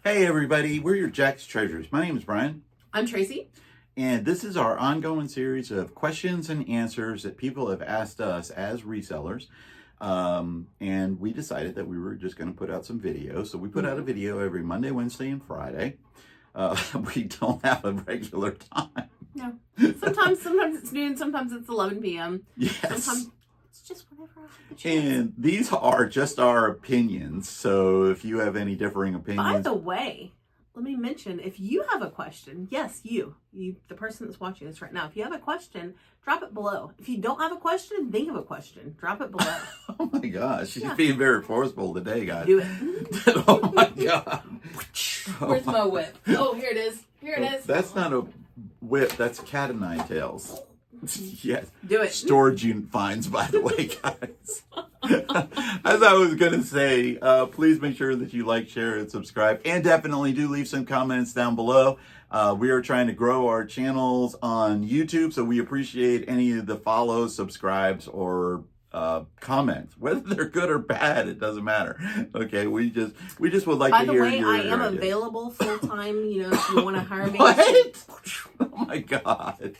Hey everybody, we're your Jack's Treasures. My name is Brian. I'm Tracy. And this is our ongoing series of questions and answers that people have asked us as resellers. And we decided that we were just going to put out some videos. So we put out a video every Monday, Wednesday, and Friday. We don't have a regular time. No. Sometimes it's noon, sometimes it's 11 p.m. Yes. Sometimes it's just whenever I have the chance. And these are just our opinions. So if you have any differing opinions. By the way, let me mention, if you have a question, yes, you, the person that's watching this right now, if you have a question, drop it below. If you don't have a question, think of a question. Drop it below. Oh my gosh, she's being very forceful today, guys. Do it. Oh my God. Where's my whip? Oh, here it is. Here it is. That's not a whip, that's cat o' nine tails. Yes. Do it. Storage unit finds, by the way, guys. As I was going to say, please make sure that you like, share, and subscribe. And definitely do leave some comments down below. We are trying to grow our channels on YouTube, so we appreciate any of the follows, subscribes, or comments. Whether they're good or bad, it doesn't matter. Okay, we just would like to hear your By the way, I am ideas. available full-time, if you want to hire me. What? Oh my God.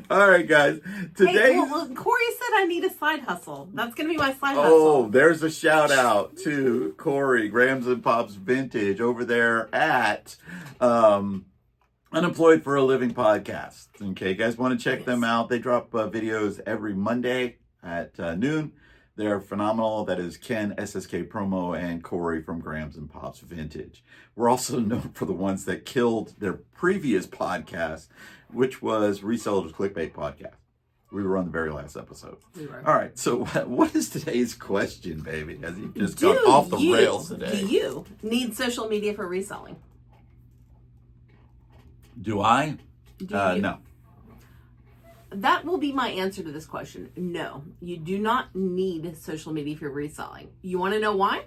All right, guys. Today, Corey said I need a side hustle. That's going to be my side oh, hustle. there's a shout out to Corey, Grams and Pops Vintage over there at Unemployed for a Living podcast. Okay, you guys want to check them out? They drop videos every Monday at noon. They're phenomenal. That is Ken, SSK Promo, and Corey from Grams and Pops Vintage. We're also known for the ones that killed their previous podcast, which was Reseller's Clickbait Podcast. We were on the very last episode. We were. All right, so what is today's question, baby? As you've just gone off the rails today. Do you need social media for reselling? Do I? Do you? No. That will be my answer to this question. No, you do not need social media for reselling. You want to know why?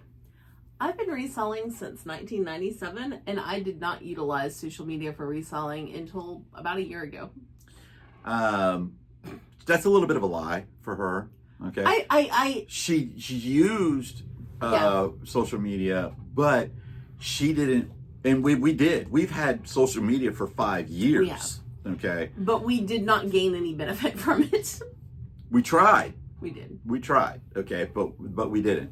I've been reselling since 1997, and I did not utilize social media for reselling until about a year ago. That's a little bit of a lie for her. Okay. She used social media, but she didn't. And we did. We've had social media for 5 years. We have. Okay. But we did not gain any benefit from it. We tried. We did. We tried. Okay, but we didn't.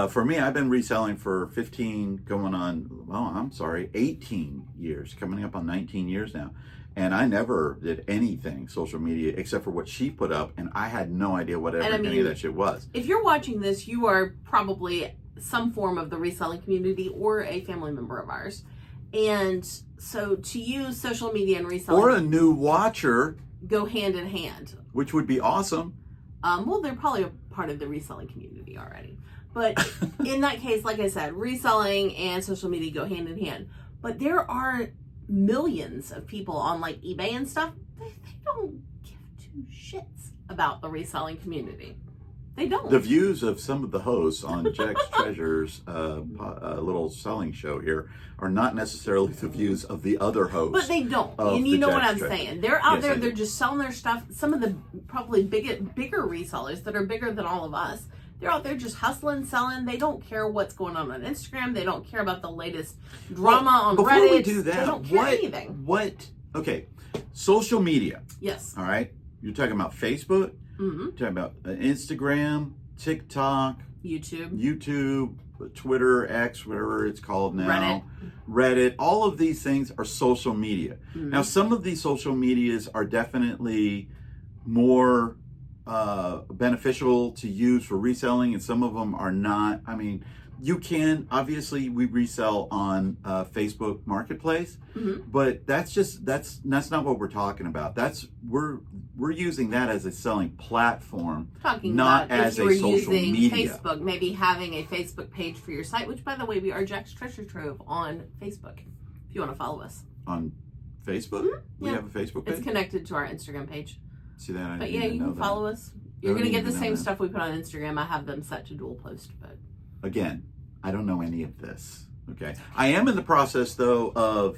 For me, I've been reselling for 18 years, coming up on 19 years now. And I never did anything social media except for what she put up, and I had no idea what any of that shit was. If you're watching this, you are probably some form of the reselling community or a family member of ours. And so to use social media and reselling, or a new watcher, go hand in hand, which would be awesome. Well, they're probably a part of the reselling community already. But in that case, like I said, reselling and social media go hand in hand. But there are millions of people on like eBay and stuff. They don't give two shits about the reselling community. They don't. The views of some of the hosts on Jack's Treasures, little selling show here, are not necessarily the views of the other hosts. But they don't. And you know what I'm Treasure. saying. They're out there, I they're do. just selling their stuff. Some of the probably bigger resellers that are bigger than all of us, they're out there just hustling, selling. They don't care what's going on Instagram. They don't care about the latest drama on before Reddit. We do that, they don't care anything. Okay, social media. Yes. All right. You're talking about Facebook. Mm-hmm. You're talking about Instagram, TikTok, YouTube, Twitter, X, whatever it's called now. Reddit. All of these things are social media. Mm-hmm. Now, some of these social medias are definitely more beneficial to use for reselling, and some of them are not. I mean, you can, obviously, we resell on Facebook Marketplace, but that's not what we're talking about. We're using that as a selling platform, not as a social media. Facebook, maybe having a Facebook page for your site, which, by the way, we are Jack's Treasure Trove on Facebook. If you want to follow us On Facebook? We have a Facebook page? It's connected to our Instagram page. See that? But yeah, you can follow us. You're going to get the same stuff we put on Instagram. I have them set to dual post, but again, I don't know any of this. Okay, I am in the process though of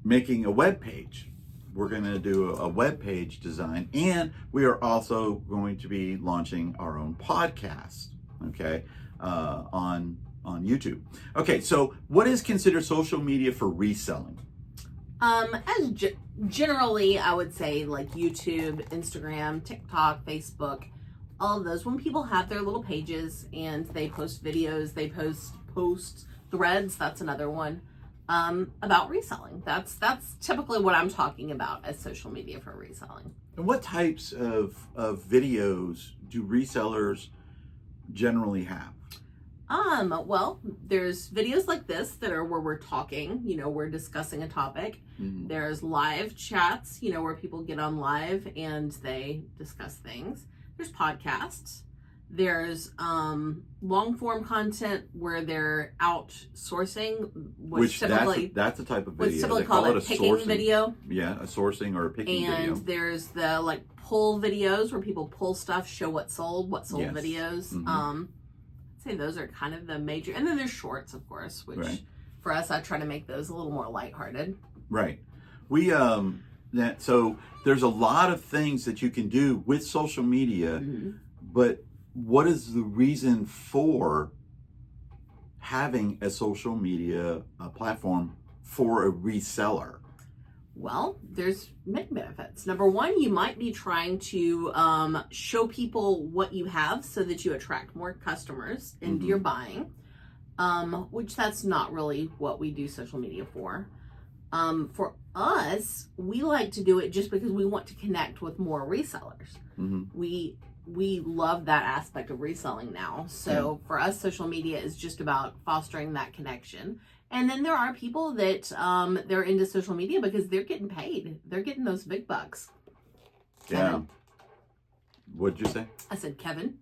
making a web page. We're going to do a web page design, and we are also going to be launching our own podcast. Okay, on YouTube. Okay, so what is considered social media for reselling? Generally, I would say like YouTube, Instagram, TikTok, Facebook, all of those. When people have their little pages and they post videos, they post threads. That's another one. About reselling. That's typically what I'm talking about as social media for reselling. And what types of videos do resellers generally have? Well, there's videos like this that are where we're talking, we're discussing a topic. Mm-hmm. There's live chats, where people get on live and they discuss things. There's podcasts. There's long form content where they're outsourcing, which typically that's a type of video. What's typically called a picking video. Yeah, a sourcing or a picking video. And there's the like pull videos where people pull stuff, show what sold yes. videos. Mm-hmm. I'd say those are kind of the major, and then there's shorts, of course, which right. for us, I try to make those a little more lighthearted. Right. So there's a lot of things that you can do with social media, mm-hmm. but what is the reason for having a social media platform for a reseller? Well, there's many benefits. Number one, you might be trying to show people what you have so that you attract more customers into mm-hmm. your buying, which that's not really what we do social media for. For us, we like to do it just because we want to connect with more resellers. Mm-hmm. We love that aspect of reselling now. So for us, social media is just about fostering that connection. And then there are people that they're into social media because they're getting paid. They're getting those big bucks. Kevin. Yeah. What'd you say? I said Kevin.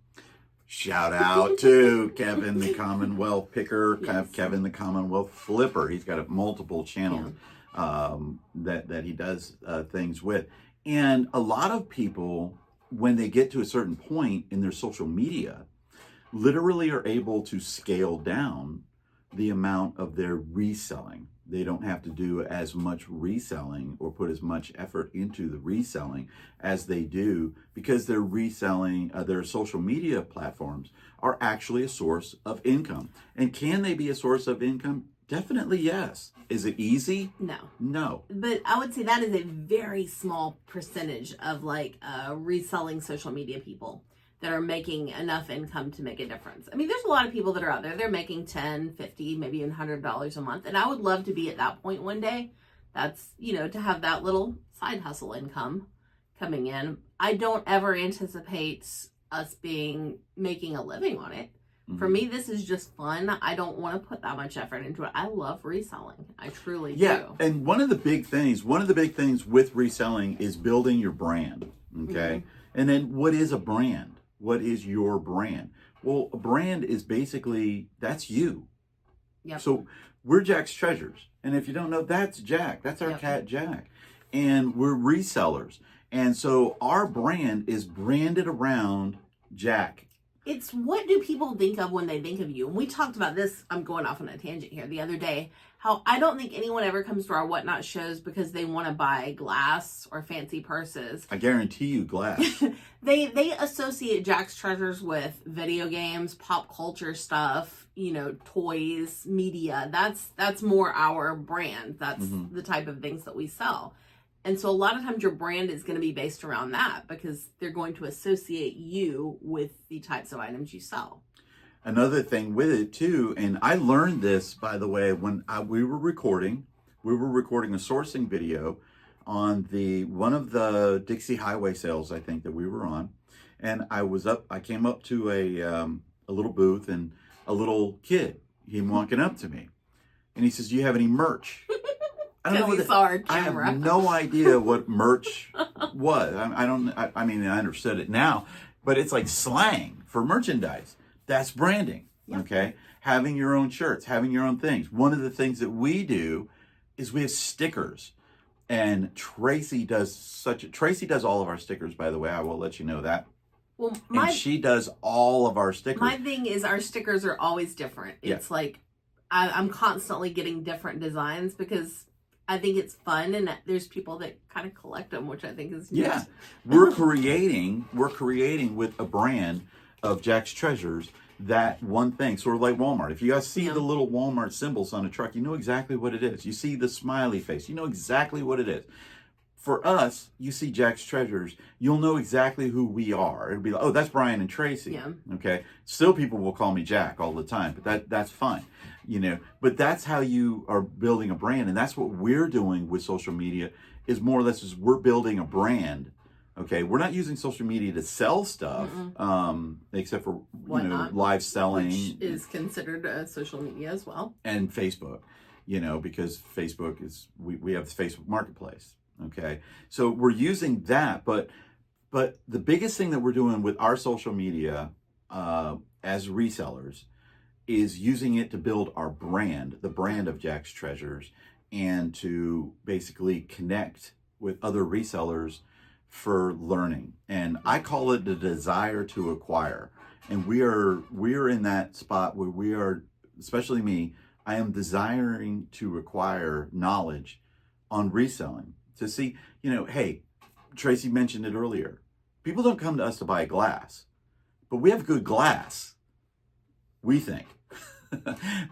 Shout out to Kevin, the Commonwealth Picker, Yes. Kevin, the Commonwealth Flipper. He's got multiple channels that he does things with. And a lot of people, when they get to a certain point in their social media, literally are able to scale down the amount of their reselling. They don't have to do as much reselling or put as much effort into the reselling as they do because they're reselling, their social media platforms are actually a source of income. And can they be a source of income? Definitely yes. Is it easy? No. No. But I would say that is a very small percentage of like reselling social media people that are making enough income to make a difference. I mean, there's a lot of people that are out there. They're making $10, $50, maybe even $100 a month. And I would love to be at that point one day. That's, to have that little side hustle income coming in. I don't ever anticipate us making a living on it. Mm-hmm. For me, this is just fun. I don't want to put that much effort into it. I love reselling. I truly do. Yeah, and one of the big things with reselling is building your brand, okay? Mm-hmm. And then what is a brand? What is your brand? Well, a brand is basically, that's you. Yep. So we're Jack's Treasures. And if you don't know, that's Jack. That's our cat, Jack. And we're resellers. And so our brand is branded around Jack. It's what do people think of when they think of you? And we talked about this, I'm going off on a tangent here, the other day, how I don't think anyone ever comes to our Whatnot shows because they want to buy glass or fancy purses. I guarantee you glass. They associate Jack's Treasures with video games, pop culture stuff, toys, media. That's more our brand. That's mm-hmm. the type of things that we sell. And so a lot of times your brand is going to be based around that because they're going to associate you with the types of items you sell. Another thing with it too, and I learned this, by the way, when we were recording a sourcing video on one of the Dixie Highway sales, I think that we were on. And I came up to a little booth and a little kid came walking up to me and he says, "Do you have any merch?" I don't know I have no idea what merch was. I mean, I understood it now, but it's like slang for merchandise. That's branding, okay? Having your own shirts, having your own things. One of the things that we do is we have stickers. And Tracy does all of our stickers, by the way. I will let you know that. Well, she does all of our stickers. My thing is our stickers are always different. It's like I'm constantly getting different designs because I think it's fun, and there's people that kind of collect them, which I think is neat. Yeah. We're creating with a brand of Jack's Treasures, that one thing, sort of like Walmart. If you guys see the little Walmart symbols on a truck, you know exactly what it is. You see the smiley face, you know exactly what it is. For us, you see Jack's Treasures, you'll know exactly who we are. It'll be like, oh, that's Brian and Tracy. Yeah. Okay. Still, people will call me Jack all the time, but that's fine, you know. But that's how you are building a brand, and that's what we're doing with social media. Is more or less is we're building a brand. Okay, we're not using social media to sell stuff, except for live selling, which is considered social media as well, and Facebook. You know, because Facebook is we have the Facebook Marketplace. Okay, so we're using that, but the biggest thing that we're doing with our social media as resellers is using it to build our brand, the brand of Jack's Treasures, and to basically connect with other resellers for learning. And I call it the desire to acquire. And we are in that spot where we are, especially me, I am desiring to acquire knowledge on reselling. To see, you know, hey, Tracy mentioned it earlier. People don't come to us to buy glass, but we have good glass, we think.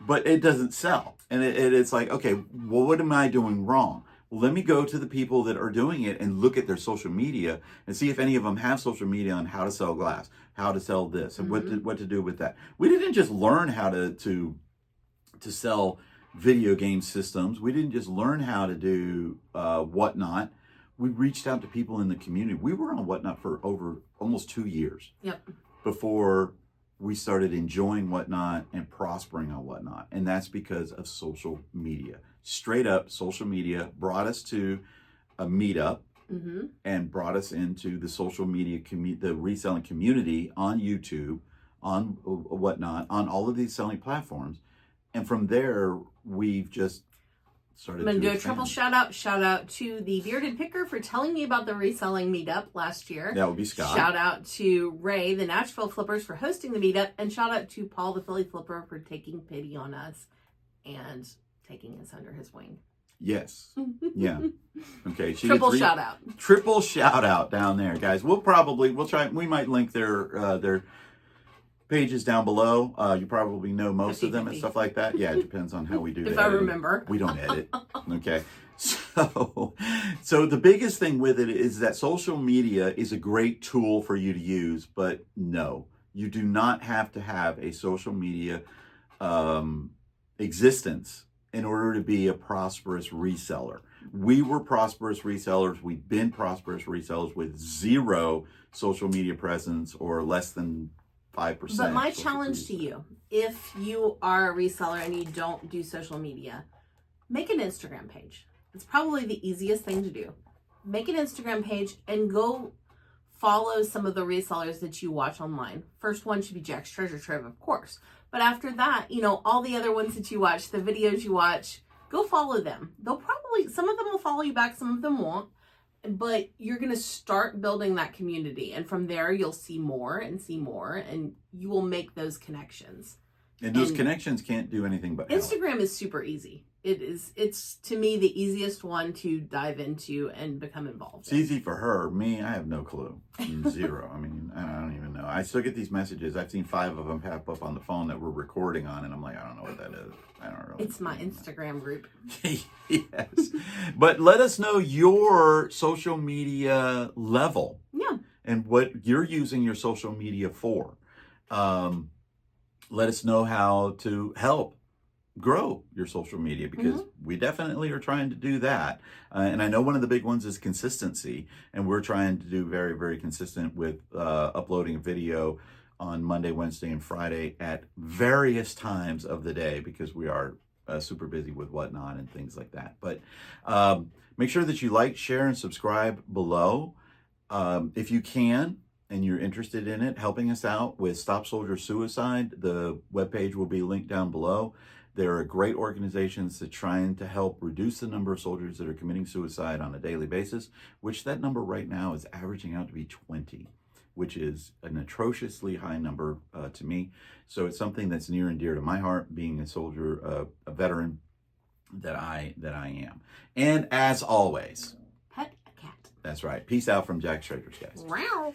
But it doesn't sell. And it's like, okay, well, what am I doing wrong? Well, let me go to the people that are doing it and look at their social media and see if any of them have social media on how to sell glass, how to sell this, and what to do with that. We didn't just learn how to sell video game systems. We didn't just learn how to do Whatnot. We reached out to people in the community. We were on Whatnot for over almost 2 years before we started enjoying Whatnot and prospering on Whatnot. And that's because of social media. Straight up, social media brought us to a meetup and brought us into the social media, the reselling community on YouTube, on Whatnot, on all of these selling platforms. And from there, we've just started. I'm going to do a triple shout out to the Bearded Picker for telling me about the reselling meetup last year. That would be Scott. Shout out to Ray, the Nashville Flippers, for hosting the meetup. And shout out to Paul, the Philly Flipper, for taking pity on us and taking us under his wing. Yes. Yeah. Okay. Triple shout out. Triple shout out down there, guys. We'll try. We might link their pages down below. You probably know most of them and stuff like that. Yeah, it depends on how we do it. If I remember. We don't edit. Okay. So the biggest thing with it is that social media is a great tool for you to use, but no, you do not have to have a social media existence in order to be a prosperous reseller. We were prosperous resellers. We've been prosperous resellers with zero social media presence or less than 5%. But my challenge to you, if you are a reseller and you don't do social media, make an Instagram page. It's probably the easiest thing to do. Make an Instagram page and go follow some of the resellers that you watch online. First one should be Jack's Treasure Trove, of course. But after that, you know, all the other ones that you watch, the videos you watch, go follow them. Some of them will follow you back, some of them won't. But you're going to start building that community. And from there, you'll see more, and you will make those connections. And those connections can't do anything but help. Instagram is super easy. It's to me the easiest one to dive into and become involved. It's easy for her. Me, I have no clue. Zero. I mean, I don't even know. I still get these messages. I've seen 5 of them pop up on the phone that we're recording on, and I'm like, I don't know what that is. I don't really. It's my Instagram group. Yes. But let us know your social media level. Yeah. And what you're using your social media for. Let us know how to help grow your social media, because we definitely are trying to do that. And I know one of the big ones is consistency, and we're trying to do very, very consistent with uploading a video on Monday, Wednesday, and Friday at various times of the day, because we are super busy with Whatnot and things like that. But make sure that you like, share, and subscribe below. If you can, and you're interested in it, helping us out with StopSoldierSuicide, the webpage will be linked down below. There are great organizations that trying to help reduce the number of soldiers that are committing suicide on a daily basis, which that number right now is averaging out to be 20, which is an atrociously high number to me. So it's something that's near and dear to my heart, being a soldier, a veteran that I am. And as always, pet a cat. That's right. Peace out from Jack's Treasures, guys. Wow.